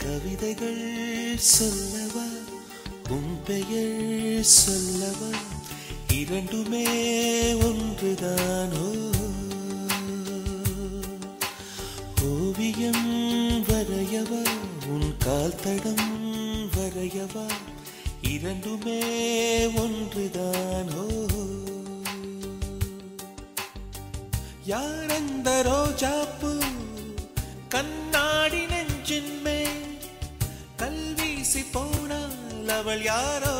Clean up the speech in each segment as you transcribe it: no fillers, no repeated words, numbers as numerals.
கவிதைகள் சொல்லவா உன் பெயர் சொல்லவா இரண்டுமே ஒன்றுதானோ ஓவியம் வரையவா உன் கால் தடம் வரையவா இரண்டுமே ஒன்றுதானோ யார் அந்த ரோஜாப்பூ கண்ணாடி நெஞ்சின் மேல் கல்வீசி போனால் அவள் யாரோ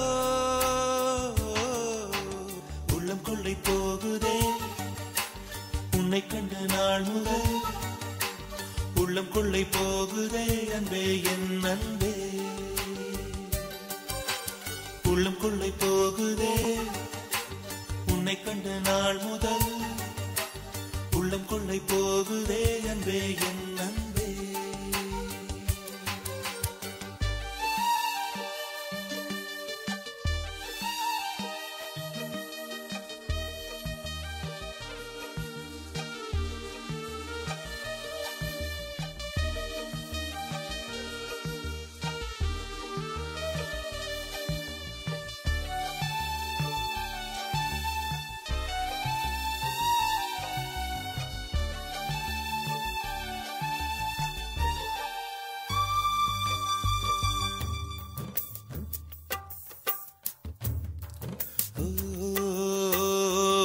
உள்ளம் கொள்ளை போகுதே உன்னை கண்ட நாள் முதல் உள்ளம் கொள்ளை போகுதே அன்பே என் அன்பே உள்ளம் கொள்ளை போகுதே உன்னை கண்ட நாள் முதல் உள்ளம் கொள்ளை போகுதே அன்பே என் அன்பே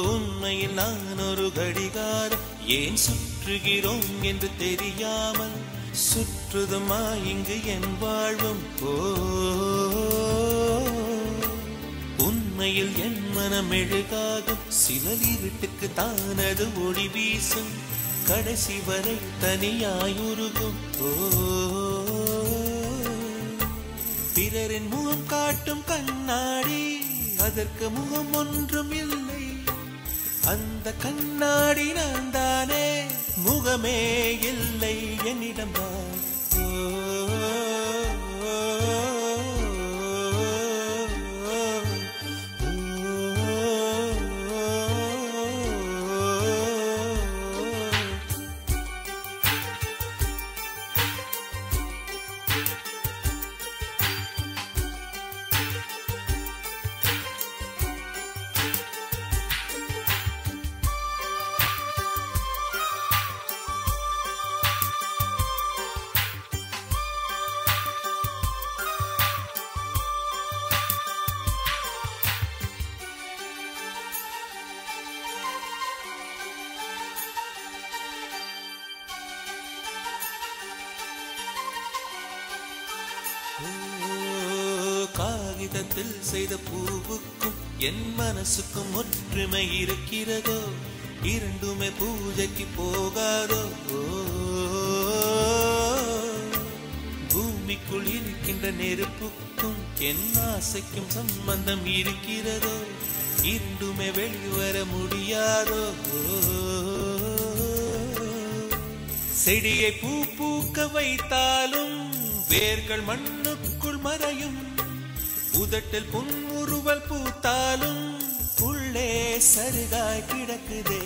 உண்மையில் நான் ஒரு கடிகாரம் ஏன் சுற்றுகிறோம் என்று தெரியாமல் சுற்றுதுமா இங்கு என் வாழ்வும் உண்மையில் என் மனம் மெழுகாகும் சில இருட்டுக்கு தானது ஒளி வீசும் கடைசி வரை தனியாயுருகும் பிறரின் முகம் காட்டும் கண்ணாடி அதற்கு முகம் ஒன்றும் இல்லை அந்த கண்ணாடி நான் தானே முகமே இல்லை என்னிடம் காகிதத்தில் செய்த பூவுக்கும் என் மனசுக்கும் ஒற்றுமை இருக்கிறதோ இரண்டுமே பூஜைக்கு போகாதோ பூமிக்குள் இருக்கின்ற நெருப்புக்கும் என் ஆசைக்கும் சம்பந்தம் இருக்கிறதோ இரண்டுமே வெளிவர முடியாதோ செடியை பூ பூக்க வைத்தாலும் வேர்கள் மண்ணுக்குள் மறையும் உதட்டில் புன்முறுவல் பூத்தாலும் உள்ளே சருகாய் கிடக்குதே